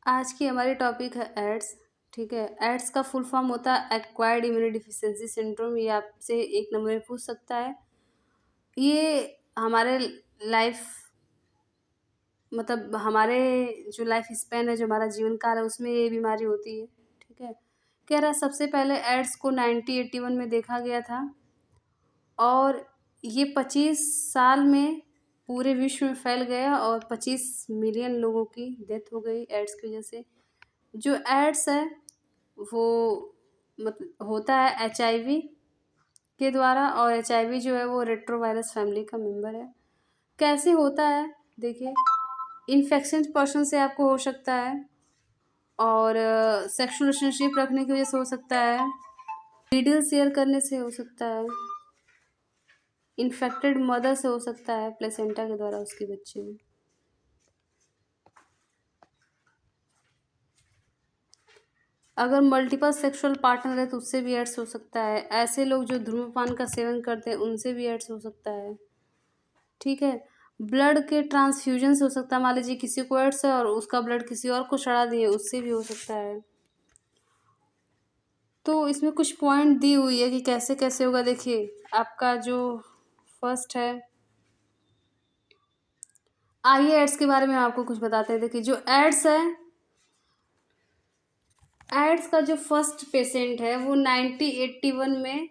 आज की हमारी टॉपिक है एड्स। ठीक है, एड्स का फुल फॉर्म होता है एक्वायर्ड इम्यूनो डिफिशियंसी सिंड्रोम। ये आपसे एक नंबर में पूछ सकता है। ये हमारे लाइफ मतलब हमारे जो लाइफ स्पैन है, जो हमारा जीवन काल है, उसमें ये बीमारी होती है। ठीक है, कह रहा है सबसे पहले एड्स को 1981 में देखा गया था और ये 25 साल में पूरे विश्व में फैल गया और 25 मिलियन लोगों की डेथ हो गई एड्स की वजह से। जो एड्स है वो मतलब होता है HIV के द्वारा, और HIV जो है वो रेट्रोवायरस फैमिली का मेंबर है। कैसे होता है देखिए, इन्फेक्शन पर्सन से आपको हो सकता है, और सेक्सुअल रिलेशनशिप रखने की वजह से हो सकता है, नीडल शेयर करने से हो सकता है, इन्फेक्टेड मदर से हो सकता है, प्लेसेंटा के द्वारा उसके बच्चे में। अगर मल्टीपल सेक्सुअल पार्टनर है तो उससे भी एड्स हो सकता है। ऐसे लोग जो धूम्रपान का सेवन करते हैं उनसे भी एड्स हो सकता है। ठीक है, ब्लड के ट्रांसफ्यूजन से हो सकता है। मान लीजिए किसी को एड्स है और उसका ब्लड किसी और को चढ़ा दिए, उससे भी हो सकता है। तो इसमें कुछ पॉइंट दी हुई है कि कैसे कैसे होगा। देखिए, आपका जो फर्स्ट है, आइए एड्स के बारे में आपको कुछ बताते हैं। देखिए, जो एड्स है, एड्स का जो फर्स्ट पेशेंट है वो 1981 में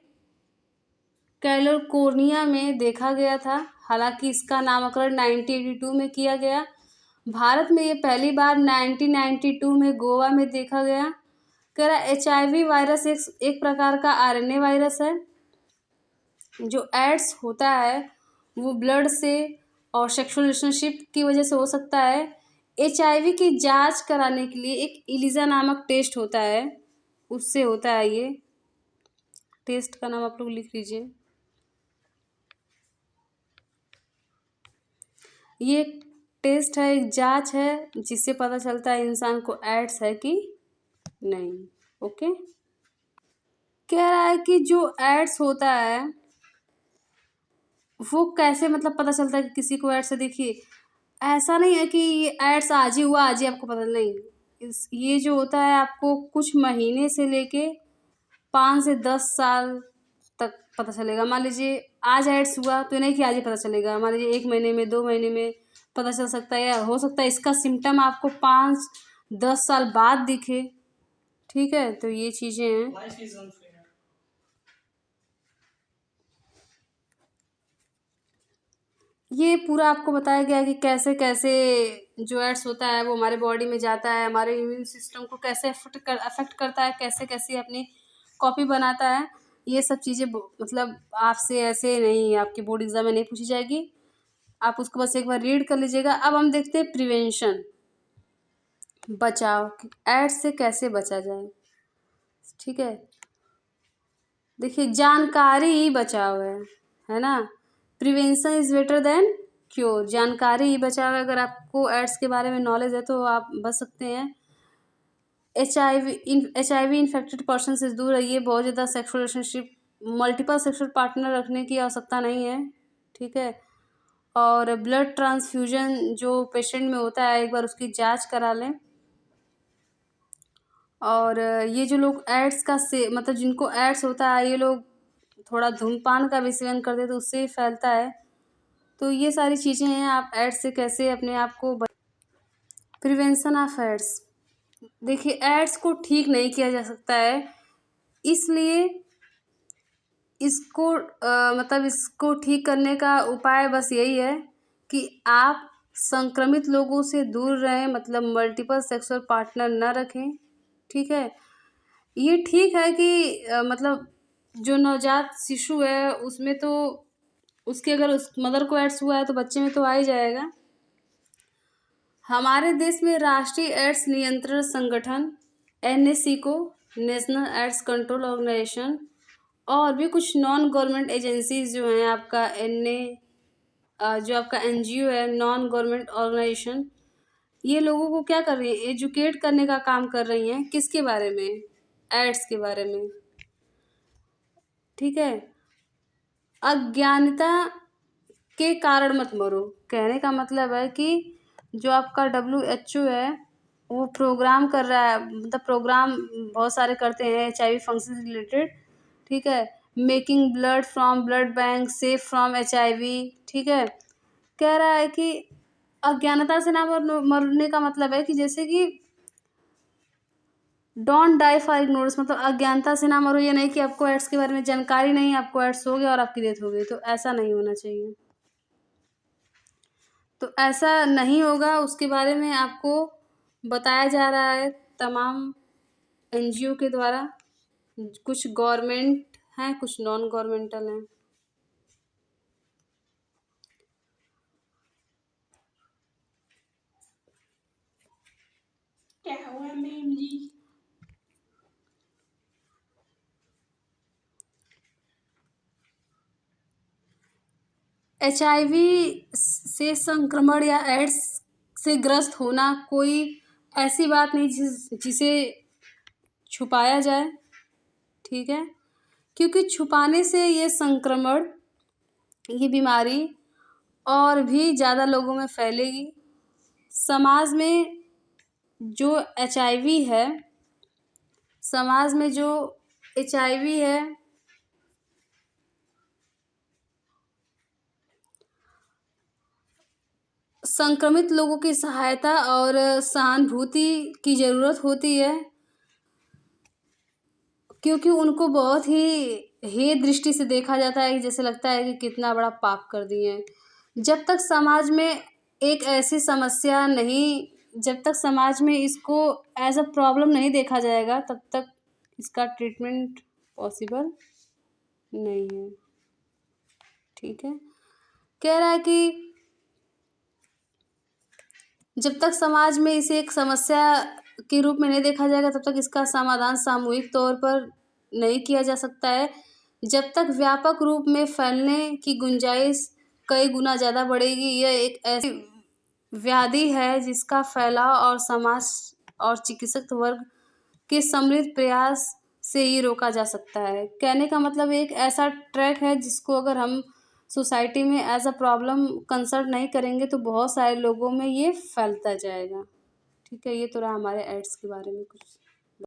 कैलिफोर्निया में देखा गया था। हालांकि इसका नामकरण 1982 में किया गया। भारत में ये पहली बार 1992 में गोवा में देखा गया। कह रहा HIV वायरस एक प्रकार का RNA वायरस है। जो एड्स होता है वो ब्लड से और सेक्सुअल रिलेशनशिप की वजह से हो सकता है। HIV की जांच कराने के लिए एक इलिजा नामक टेस्ट होता है, उससे होता है। ये टेस्ट का नाम आप लोग लिख लीजिए। ये एक टेस्ट है, एक जांच है, जिससे पता चलता है इंसान को एड्स है कि नहीं। ओके, कह रहा है कि जो एड्स होता है वो कैसे मतलब पता चलता है कि किसी को एड्स है। देखिए, ऐसा नहीं है कि ये एड्स आज ही हुआ आज ही आपको पता नहीं। ये जो होता है आपको कुछ महीने से लेके 5 से 10 साल तक पता चलेगा। मान लीजिए आज एड्स हुआ तो नहीं कि आज ही पता चलेगा। मान लीजिए 1 महीने में, 2 महीने में पता चल सकता है, या हो सकता है इसका सिम्टम आपको 5-10 साल बाद दिखे। ठीक है, तो ये चीज़ें हैं। ये पूरा आपको बताया गया कि कैसे कैसे जो एड्स होता है वो हमारे बॉडी में जाता है, हमारे इम्यून सिस्टम को कैसे अफेक्ट करता है, कैसे कैसे अपनी कॉपी बनाता है। ये सब चीज़ें मतलब आपसे ऐसे नहीं, आपके बोर्ड एग्जाम में नहीं पूछी जाएगी। आप उसको बस एक बार रीड कर लीजिएगा। अब हम देखते हैं प्रिवेंशन, बचाव, एड्स से कैसे बचा जाए। ठीक है, देखिए, जानकारी ही बचाव है ना। Prevention is better than cure. जानकारी ही बचाव है। अगर आपको एड्स के बारे में नॉलेज है तो आप बच सकते हैं। HIV इन्फेक्टेड पर्सन से दूर रहिए। बहुत ज़्यादा sexual relationship, multiple sexual partner रखने की आवश्यकता नहीं है। ठीक है, और ब्लड ट्रांसफ्यूजन जो पेशेंट में होता है, एक बार उसकी जांच करा लें। और ये जो लोग एड्स का से मतलब जिनको एड्स होता है, ये लोग थोड़ा धूम्रपान का भी सेवन करते हैं तो उससे ही फैलता है। तो ये सारी चीज़ें हैं, आप एड्स से कैसे अपने आप को प्रिवेंशन ऑफ एड्स। देखिए, एड्स को ठीक नहीं किया जा सकता है, इसलिए इसको मतलब इसको ठीक करने का उपाय बस यही है कि आप संक्रमित लोगों से दूर रहें, मतलब मल्टीपल सेक्सुअल पार्टनर न रखें। ठीक है, ये ठीक है कि मतलब जो नवजात शिशु है उसमें तो उसके अगर उस मदर को एड्स हुआ है तो बच्चे में तो आ ही जाएगा। हमारे देश में राष्ट्रीय एड्स नियंत्रण संगठन NAC को, नेशनल एड्स कंट्रोल ऑर्गेनाइजेशन, और भी कुछ नॉन गवर्नमेंट एजेंसीज जो हैं, आपका जो आपका NGO है, नॉन गवर्नमेंट ऑर्गेनाइजेशन, ये लोगों को क्या कर रही है, एजुकेट करने का काम कर रही हैं। किसके बारे में? एड्स के बारे में। ठीक है, अज्ञानता के कारण मत मरो। कहने का मतलब है कि जो आपका WHO है, वो प्रोग्राम कर रहा है, मतलब प्रोग्राम बहुत सारे करते हैं HIV फंक्शन से रिलेटेड, ठीक है। Making blood from blood bank, safe from HIV, ठीक है। कह रहा है कि अज्ञानता से ना मरने का मतलब है कि जैसे कि डोंट डाई फॉर इग्नोरेंस, मतलब अज्ञानता से ना मरो, ये नहीं कि आपको एड्स के बारे में जानकारी नहीं, आपको एड्स हो गया और आपकी डेथ हो गई, तो ऐसा नहीं होना चाहिए। तो ऐसा नहीं होगा, उसके बारे में आपको बताया जा रहा है तमाम NGO के द्वारा। कुछ गवर्नमेंट हैं, कुछ नॉन गवर्नमेंटल हैं। क्या हुआ मैम जी? HIV से संक्रमण या एड्स से ग्रस्त होना कोई ऐसी बात नहीं जिसे छुपाया जाए, ठीक है। क्योंकि छुपाने से ये संक्रमण, ये बीमारी और भी ज़्यादा लोगों में फैलेगी। समाज में जो HIV है, समाज में जो HIV है, संक्रमित लोगों की सहायता और सहानुभूति की ज़रूरत होती है, क्योंकि उनको बहुत ही हे दृष्टि से देखा जाता है, जैसे लगता है कि कितना बड़ा पाप कर दिए हैं। जब तक समाज में एक ऐसी समस्या नहीं, जब तक समाज में इसको एज अ प्रॉब्लम नहीं देखा जाएगा, तब तक इसका ट्रीटमेंट पॉसिबल नहीं है, ठीक है। कह रहा है कि जब तक समाज में इसे एक समस्या के रूप में नहीं देखा जाएगा, तब तक इसका समाधान सामूहिक तौर पर नहीं किया जा सकता है। जब तक व्यापक रूप में फैलने की गुंजाइश कई गुना ज़्यादा बढ़ेगी, यह एक ऐसी व्याधि है जिसका फैलाव और समाज और चिकित्सक वर्ग के सम्मिलित प्रयास से ही रोका जा सकता है। कहने का मतलब एक ऐसा ट्रैक है जिसको अगर हम सोसाइटी में एज अ प्रॉब्लम कंसल्ट नहीं करेंगे तो बहुत सारे लोगों में ये फैलता जाएगा, ठीक है। ये तो रहा हमारे एड्स के बारे में कुछ।